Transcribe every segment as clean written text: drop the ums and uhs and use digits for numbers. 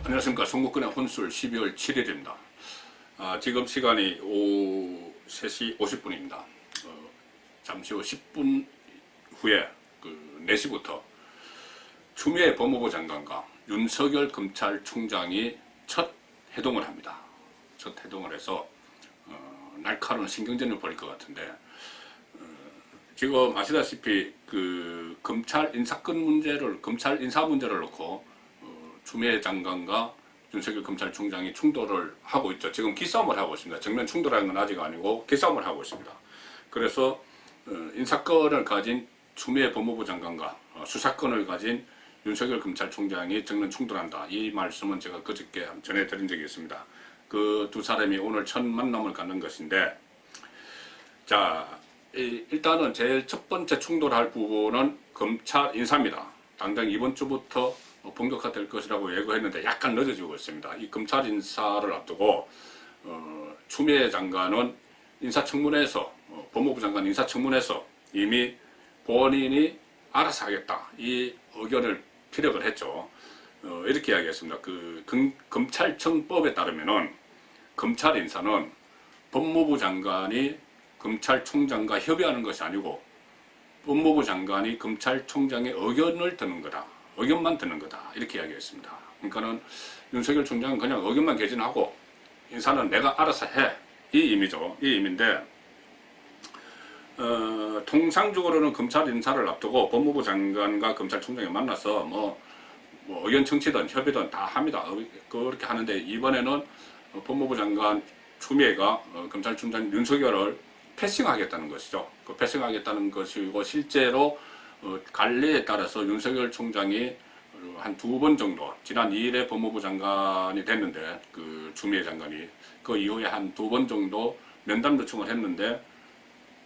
안녕하십니까. 송국근의 혼술 12월 7일입니다. 지금 시간이 오후 3시 50분입니다. 잠시 후 10분 후에 4시부터 추미애 법무부 장관과 윤석열 검찰총장이 첫 회동을 합니다. 첫 회동을 해서 날카로운 신경전을 벌일 것 같은데, 지금 아시다시피 검찰 인사권 문제를, 검찰 인사 문제를 놓고 추미애 장관과 윤석열 검찰총장이 충돌을 하고 있죠. 지금 기싸움을 하고 있습니다. 정면 충돌하는 건 아직 아니고 기싸움을 하고 있습니다. 그래서 인사권을 가진 추미애 법무부 장관과 수사권을 가진 윤석열 검찰총장이 정면 충돌한다. 이 말씀은 제가 그저께 전해드린 적이 있습니다. 그 두 사람이 오늘 첫 만남을 갖는 것인데, 자, 일단은 제일 첫 번째 충돌할 부분은 검찰 인사입니다. 당장 이번 주부터 본격화될 것이라고 예고했는데 약간 늦어지고 있습니다. 이 검찰 인사를 앞두고 추미애 장관은 인사청문회에서 법무부 장관 인사청문회에서 이미 본인이 알아서 하겠다 이 의견을 피력을 했죠. 이렇게 이야기했습니다. 검찰청법에 따르면은 검찰 인사는 법무부 장관이 검찰총장과 협의하는 것이 아니고 법무부 장관이 검찰총장의 의견을 듣는 거다. 의견만 듣는 거다. 이렇게 이야기했습니다. 그러니까는 윤석열 총장은 그냥 의견만 개진하고 인사는 내가 알아서 해. 이 의미죠. 이 의미인데, 통상적으로는 검찰 인사를 앞두고 법무부 장관과 검찰총장이 만나서 뭐 의견 청취든 협의든 다 합니다. 그렇게 하는데, 이번에는 법무부 장관 추미애가 검찰총장 윤석열을 패싱하겠다는 것이죠. 그 패싱하겠다는 것이고, 실제로 관리에 따라서 윤석열 총장이 한 2번 정도, 지난 2일에 법무부 장관이 됐는데, 추미애 장관이 그 이후에 한 2번 정도 면담 요청을 했는데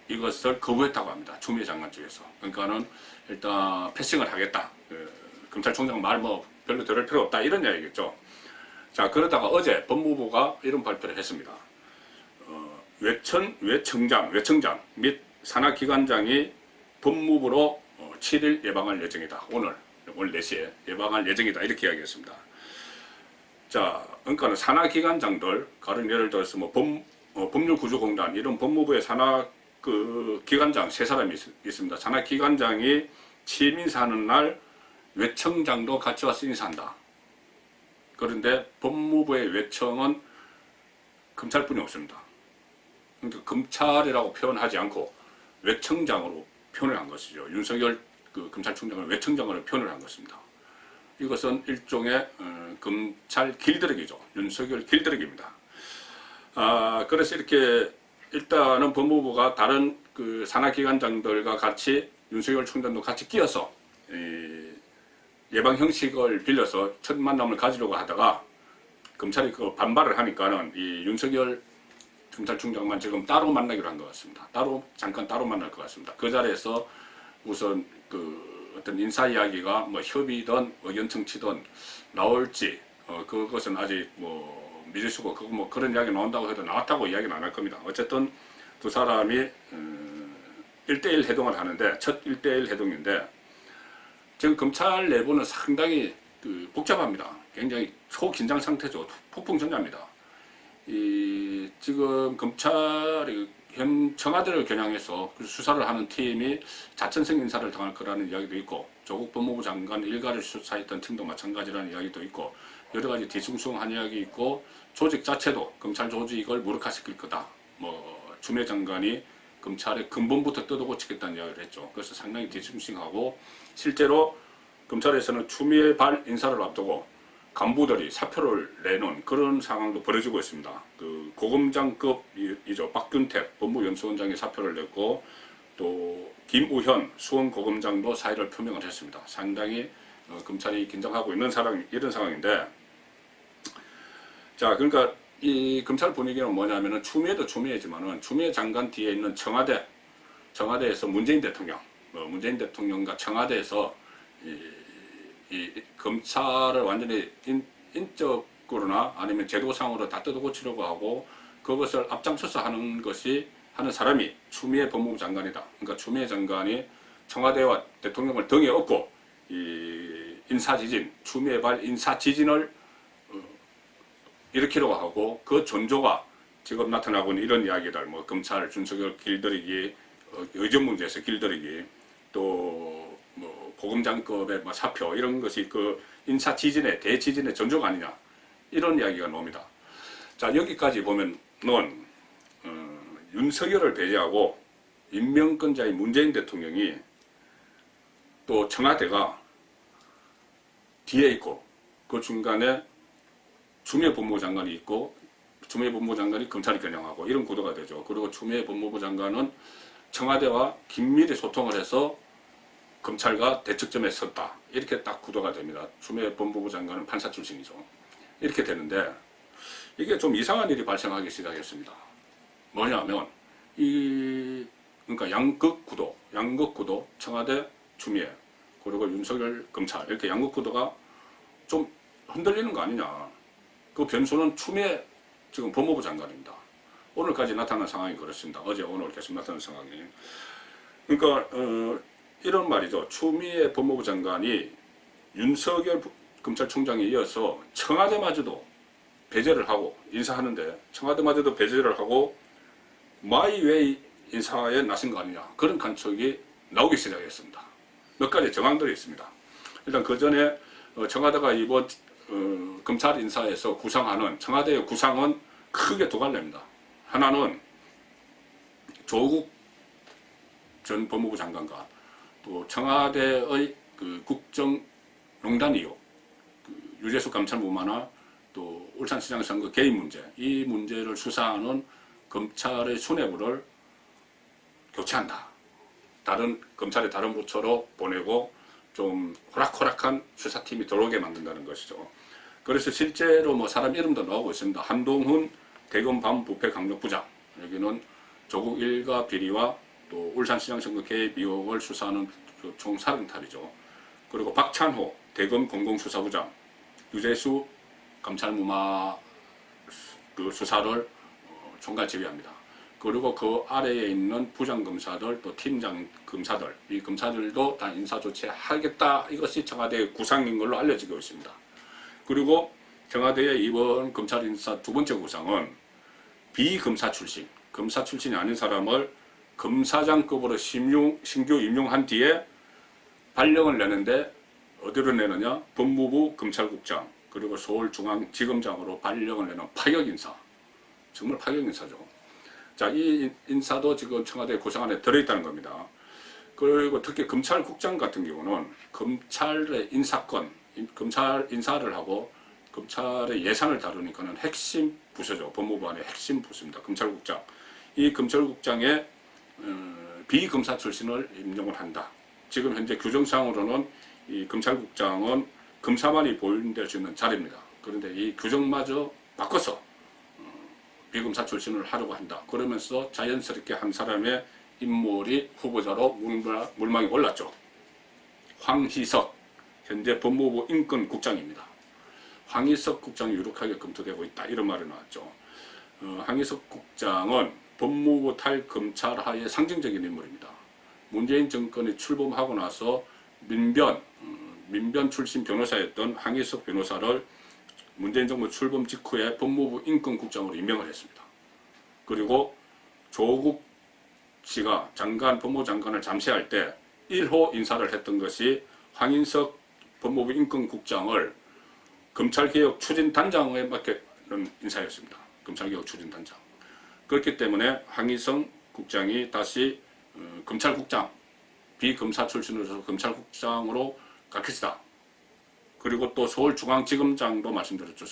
이것을 거부했다고 합니다. 추미애 장관 쪽에서. 그러니까는 일단 패싱을 하겠다. 검찰총장 말 별로 들을 필요 없다. 이런 이야기겠죠. 자, 그러다가 어제 법무부가 이런 발표를 했습니다. 외청장 및 산하기관장이 법무부로 7일 예방할 예정이다. 오늘 4시에 예방할 예정이다. 이렇게 이야기했습니다. 자, 그러니까 산하기관장들, 가령 예를 들어서 법률구조공단, 이런 법무부의 산하 기관장 3사람이 있습니다. 산하기관장이 취임 인사하는 날 외청장도 같이 와서 인사한다. 그런데 법무부의 외청은 검찰뿐이 없습니다. 그러니까 검찰이라고 표현하지 않고 외청장으로 표현을 한 것이죠. 윤석열 검찰총장을 외청장으로 표현을 한 것입니다. 이것은 일종의 검찰 길들이기죠. 윤석열 길들이기입니다. 그래서 이렇게 일단은 법무부가 다른 산하기관장들과 같이 윤석열 총장도 같이 끼어서 예방 형식을 빌려서 첫 만남을 가지려고 하다가 검찰이 반발을 하니까는 이 윤석열 검찰총장만 지금 따로 만나기로 한 것 같습니다. 잠깐 따로 만날 것 같습니다. 그 자리에서 우선 어떤 인사 이야기가 협의든 의견 청취든 나올지 그것은 아직 미지수고 그런 이야기 나온다고 해도 나왔다고 이야기는 안 할 겁니다. 어쨌든 두 사람이 1대1 회동을 하는데 첫 1대1 회동인데, 지금 검찰 내부는 상당히 복잡합니다. 굉장히 초긴장 상태죠. 폭풍 전야입니다. 지금 검찰이 청와대를 겨냥해서 수사를 하는 팀이 자천성 인사를 당할 거라는 이야기도 있고, 조국 법무부 장관 일가를 수사했던 팀도 마찬가지라는 이야기도 있고, 여러 가지 뒤숭숭한 이야기 있고, 조직 자체도 검찰 조직을 무력화시킬 거다. 추미애 장관이 검찰의 근본부터 뜯어고치겠다는 이야기를 했죠. 그래서 상당히 뒤숭숭하고, 실제로 검찰에서는 추미애 발 인사를 앞두고 간부들이 사표를 내는 그런 상황도 벌어지고 있습니다. 고검장급이죠. 박균택 법무연수원장이 사표를 냈고, 또 김우현 수원고검장도 사의를 표명을 했습니다. 상당히 검찰이 긴장하고 있는 이런 상황인데, 자, 그러니까 이 검찰 분위기는 뭐냐면은 추미애도 추미애지만은 추미애 장관 뒤에 있는 청와대에서 문재인 대통령과 청와대에서 이 검찰을 완전히 인적으로나 아니면 제도상으로 다 뜯어고치려고 하고, 그것을 앞장서서 하는 사람이 추미애 법무부 장관이다. 그러니까 추미애 장관이 청와대와 대통령을 등에 업고 이 인사지진, 추미애 발 인사지진을 일으키려고 하고 그 전조가 지금 나타나고 있는 이런 이야기들, 뭐 검찰 준석열 길들이기, 의전 문제에서 길들이기, 또 뭐 고검장급의 뭐 사표 이런 것이 그 인사 지진의 대지진의 전조가 아니냐 이런 이야기가 나옵니다. 자, 여기까지 보면은 윤석열을 배제하고 임명권자인 문재인 대통령이 또 청와대가 뒤에 있고 그 중간에 추미애 법무부 장관이 있고 추미애 법무부 장관이 검찰을 겨냥하고 이런 구도가 되죠. 그리고 추미애 법무부 장관은 청와대와 긴밀히 소통을 해서 검찰과 대척점에 섰다. 이렇게 딱 구도가 됩니다. 추미애 법무부 장관은 판사 출신이죠. 이렇게 되는데 이게 좀 이상한 일이 발생하기 시작했습니다. 뭐냐면 그러니까 양극 구도, 청와대, 추미애, 그리고 윤석열 검찰 이렇게 양극 구도가 좀 흔들리는 거 아니냐. 그 변수는 추미애 지금 법무부 장관입니다. 오늘까지 나타난 상황이 그렇습니다. 어제 오늘 계속 나타난 상황이. 그러니까 이런 말이죠. 추미애 법무부 장관이 윤석열 검찰총장에 이어서 청와대마저도 배제를 하고 인사하는데 청와대마저도 배제를 하고 마이웨이 인사에 나선 거 아니냐. 그런 관측이 나오기 시작했습니다. 몇 가지 정황들이 있습니다. 일단 그 전에 청와대가 이번 검찰 인사에서 구상하는 청와대의 구상은 크게 두 갈래입니다. 하나는 조국 전 법무부 장관과 또 청와대의 그 국정농단 의혹, 유재수 감찰무마나 또 울산시장 선거 개입 문제, 이 문제를 수사하는 검찰의 수뇌부를 교체한다. 검찰의 다른 부처로 보내고 좀 호락호락한 수사팀이 들어오게 만든다는 것이죠. 그래서 실제로 뭐 사람 이름도 나오고 있습니다. 한동훈 대검 반부패강력부장, 여기는 조국 일가 비리와 또 울산시장 선거 개입 의혹을 수사하는 총 30탑이죠. 그리고 박찬호 대검 공공수사부장, 유재수 감찰무마 그 수사를 총괄 지휘합니다. 그리고 그 아래에 있는 부장검사들 또 팀장 검사들, 이 검사들도 다 인사조치하겠다. 이것이 청와대의 구상인 걸로 알려지고 있습니다. 그리고 청와대의 이번 검찰 인사 두 번째 구상은 비검사 출신, 검사 출신이 아닌 사람을 검사장급으로 신규 임용한 뒤에 발령을 내는데 어디로 내느냐? 법무부 검찰국장 그리고 서울중앙지검장으로 발령을 내는 파격인사. 정말 파격인사죠. 자, 이 인사도 지금 청와대 구상 안에 들어있다는 겁니다. 그리고 특히 검찰국장 같은 경우는 검찰의 인사권, 검찰 인사를 하고 검찰의 예산을 다루니까는 핵심 부서죠. 법무부 안에 핵심 부서입니다. 검찰국장. 이 검찰국장에 비검사 출신을 임명을 한다. 지금 현재 규정상으로는 이 검찰국장은 검사만이 보임될 수 있는 자리입니다. 그런데 이 규정마저 바꿔서 비검사 출신을 하려고 한다. 그러면서 자연스럽게 한 사람의 인물이 후보자로 물망에 올랐죠. 황희석 현재 법무부 인권국장입니다. 황희석 국장이 유력하게 검토되고 있다. 이런 말이 나왔죠. 황희석 국장은 법무부 탈검찰하의 상징적인 인물입니다. 문재인 정권이 출범하고 나서 민변 출신 변호사였던 황희석 변호사를 문재인 정부 출범 직후에 법무부 인권국장으로 임명을 했습니다. 그리고 조국 씨가 법무부 장관을 잠시할 때 1호 인사를 했던 것이 황인석 법무부 인권국장을 검찰개혁 추진단장에 맡기는 인사였습니다. 검찰개혁 추진단장. 그렇기 때문에 황희성 국장이 다시 검찰국장, 비검사 출신으로서 검찰국장으로 갈 것이다. 그리고 또 서울중앙지검장도 말씀드렸죠.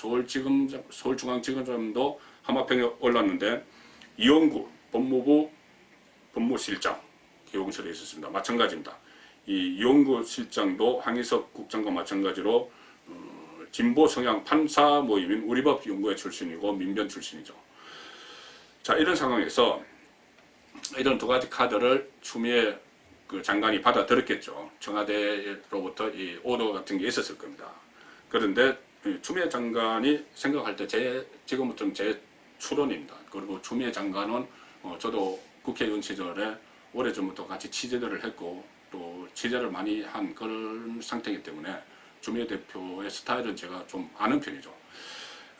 서울중앙지검장도 하마평에 올랐는데 이용구 법무부 법무실장 기용실에 있었습니다. 마찬가지입니다. 이 이용구 실장도 황희석 국장과 마찬가지로 진보 성향 판사 모임인 우리법 연구회 출신이고 민변 출신이죠. 자, 이런 상황에서 이런 두 가지 카드를 추미애 그 장관이 받아들였겠죠. 청와대로부터 이 오더 같은 게 있었을 겁니다. 그런데 추미애 장관이 생각할 때 지금부터는 제 추론입니다. 그리고 추미애 장관은 저도 국회의원 시절에 오래전부터 같이 취재들을 했고 또 취재를 많이 한 그런 상태이기 때문에 추미애 대표의 스타일은 제가 좀 아는 편이죠.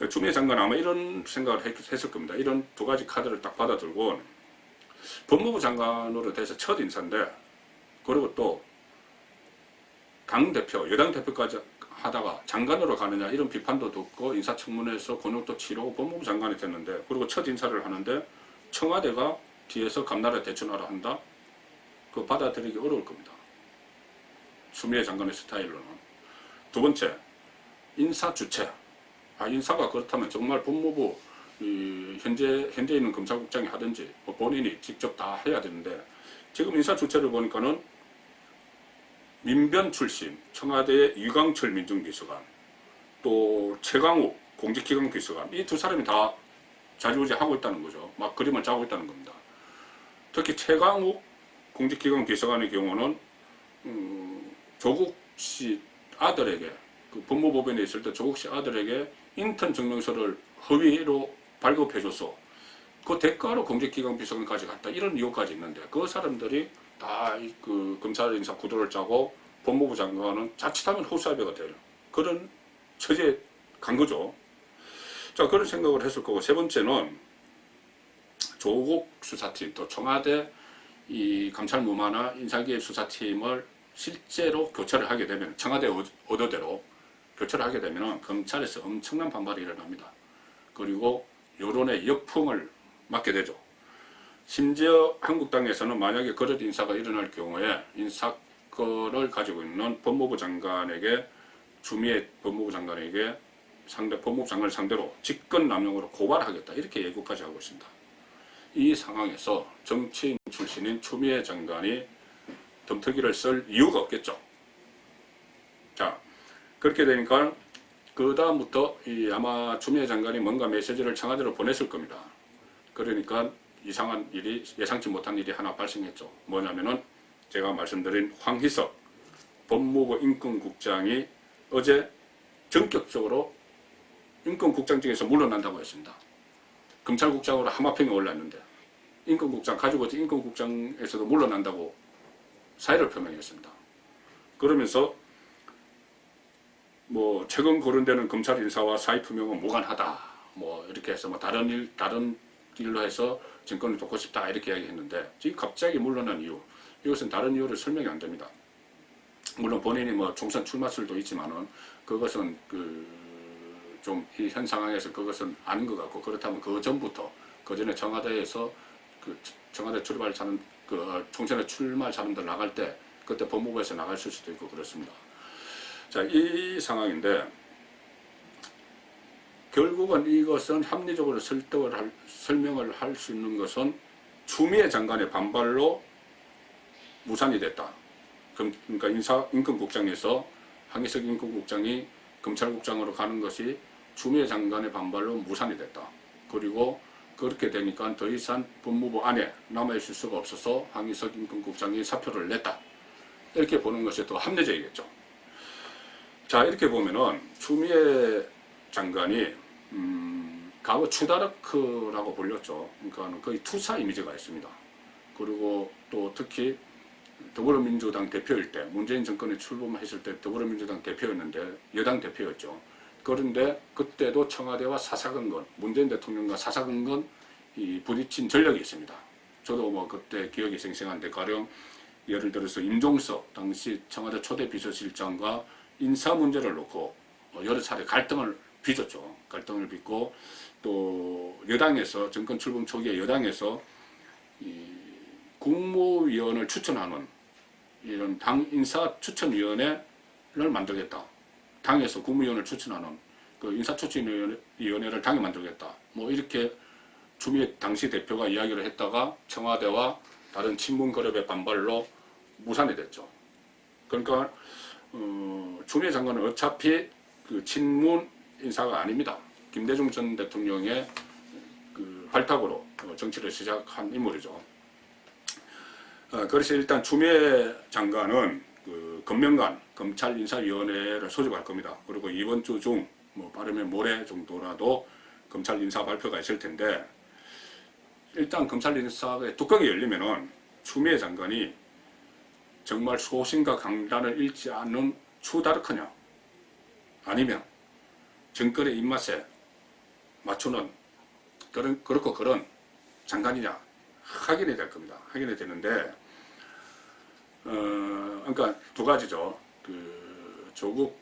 추미애 장관 아마 이런 생각을 했을 겁니다. 이런 두 가지 카드를 딱 받아들고 법무부 장관으로 돼서 첫 인사인데, 그리고 또 당대표, 여당 대표까지 하다가 장관으로 가느냐 이런 비판도 듣고 인사청문회에서 곤욕도 치르고 법무부 장관이 됐는데, 그리고 첫 인사를 하는데 청와대가 뒤에서 감나라 대처나라 한다? 그거 받아들이기 어려울 겁니다. 추미애 장관의 스타일로는. 두 번째, 인사 주체. 인사가 그렇다면 정말 법무부 현재 있는 검찰국장이 하든지 본인이 직접 다 해야 되는데, 지금 인사 주체를 보니까는 민변 출신 청와대의 유광철 민정비서관, 또 최강욱 공직기강 비서관, 이 두 사람이 다 좌지우지하고 있다는 거죠. 막 그림을 짜고 있다는 겁니다. 특히 최강욱 공직기강 비서관의 경우는 조국 씨 아들에게, 그 법무법인에 있을 때 조국 씨 아들에게 인턴 증명서를 허위로 발급해줘서 그 대가로 공직기강 비서관까지 갔다, 이런 이유까지 있는데, 그 사람들이 다 그 검찰 인사 구도를 짜고 법무부 장관은 자칫하면 호수아비가 될 그런 처지에 간 거죠. 자, 그런 생각을 했을 거고, 세 번째는 조국 수사팀, 또 청와대 이 감찰 무마나 인사기획 수사팀을 실제로 교체를 하게 되면, 청와대 의도대로 교체를 하게 되면 검찰에서 엄청난 반발이 일어납니다. 그리고 여론의 역풍을 맞게 되죠. 심지어 한국당에서는 만약에 그런 인사가 일어날 경우에 인사권을 가지고 있는 법무부 장관에게, 추미애 법무부 장관에게 법무부 장관을 상대로 직권남용으로 고발하겠다, 이렇게 예고까지 하고 있습니다. 이 상황에서 정치인 출신인 추미애 장관이 덤터기를 쓸 이유가 없겠죠. 자, 그렇게 되니까 그 다음부터 아마 추미애 장관이 뭔가 메시지를 청와대로 보냈을 겁니다. 그러니까 이상한 일이, 예상치 못한 일이 하나 발생했죠. 뭐냐면은 제가 말씀드린 황희석 법무부 인권국장이 어제 전격적으로 인권국장직에서 물러난다고 했습니다. 검찰국장으로 하마평에 올랐는데 인권국장 가지고 있던 인권국장에서도 물러난다고 사의를 표명했습니다. 그러면서 뭐 최근 거론되는 검찰 인사와 사의 표명은 무관하다, 뭐 이렇게 해서 뭐 다른 일로 해서 정권을 돕고 싶다, 이렇게 이야기했는데, 지금 갑자기 물러난 이유, 이것은 다른 이유를 설명이 안 됩니다. 물론 본인이 뭐 총선 출마설도 있지만은 그것은 좀 현 상황에서 그것은 아닌 것 같고, 그렇다면 그 전부터, 그 전에 청와대에서 청와대 출마하는 총선에 출마할 사람들 나갈 때 그때 법무부에서 나갔을 수도 있고 그렇습니다. 자, 이 상황인데 결국은 이것은 합리적으로 설명을 할 수 있는 것은 추미애 장관의 반발로 무산이 됐다. 그러니까 인권국장에서 황희석 인권국장이 검찰국장으로 가는 것이 추미애 장관의 반발로 무산이 됐다. 그리고 그렇게 되니까 더 이상 법무부 안에 남아있을 수가 없어서 황희석 인권국장이 사표를 냈다. 이렇게 보는 것이 더 합리적이겠죠. 자, 이렇게 보면은 추미애 장관이 과거 추다르크라고 불렸죠. 그러니까 거의 투사 이미지가 있습니다. 그리고 또 특히 더불어민주당 대표일 때, 문재인 정권에 출범했을 때 더불어민주당 대표였는데 여당 대표였죠. 그런데 그때도 청와대와 사사건건, 문재인 대통령과 사사건건 부딪힌 전력이 있습니다. 저도 뭐 그때 기억이 생생한데, 가령 예를 들어서 임종석 당시 청와대 초대 비서실장과 인사 문제를 놓고 여러 차례 갈등을 빚었죠. 갈등을 빚고, 또 여당에서, 정권 출범 초기에 여당에서 국무위원을 추천하는 이런 당 인사 추천위원회를 만들겠다. 당에서 국무위원을 추천하는 그 인사추천위원회를 당에 만들겠다. 뭐 이렇게 추미애 당시 대표가 이야기를 했다가 청와대와 다른 친문 그룹의 반발로 무산이 됐죠. 그러니까 추미애 장관은 어차피 그 친문 인사가 아닙니다. 김대중 전 대통령의 그 발탁으로 정치를 시작한 인물이죠. 그래서 일단 추미애 장관은 그 금명관 검찰인사위원회를 소집할 겁니다. 그리고 이번 주 중, 뭐 빠르면 모레 정도라도 검찰 인사 발표가 있을 텐데, 일단 검찰 인사의 뚜껑이 열리면은 추미애 장관이 정말 소신과 강단을 잃지 않는 추다르크냐, 아니면 정권의 입맛에 맞추는 그런 장관이냐 확인이 될 겁니다. 확인이 되는데 그러니까 두 가지죠. 그 조국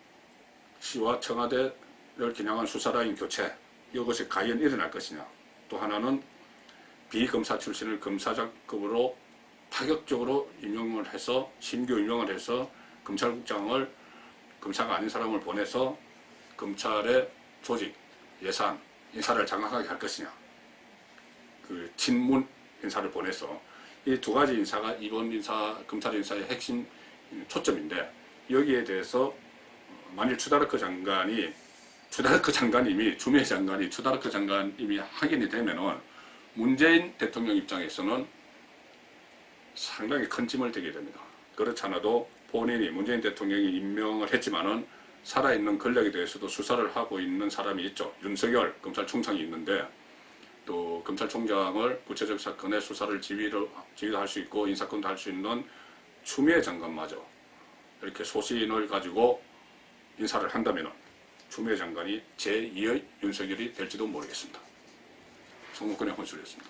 씨와 청와대를 겨냥한 수사라인 교체, 이것이 과연 일어날 것이냐. 또 하나는 비검사 출신을 검사장급으로 파격적으로 임명을 해서 신규 임명을 해서 검찰국장을 검사가 아닌 사람을 보내서 검찰의 조직, 예산, 인사를 장악하게 할 것이냐. 그 친문 인사를 보내서 이 두 가지 인사가 이번 검찰 인사의 핵심 초점인데, 여기에 대해서 만일 추다르크 장관님이 추미애 장관이 추다르크 장관님이 확인이 되면은 문재인 대통령 입장에서는 상당히 큰 짐을 지게 됩니다. 그렇지 않아도 본인이 문재인 대통령이 임명을 했지만은 살아있는 권력에 대해서도 수사를 하고 있는 사람이 있죠. 윤석열 검찰총장이 있는데, 또 검찰총장을 구체적 사건의 수사를 지휘도 할 수 있고 인사권도 할 수 있는 추미애 장관마저 이렇게 소신을 가지고 인사를 한다면 추미애 장관이 제2의 윤석열이 될지도 모르겠습니다. 송목근의 혼술이었습니다.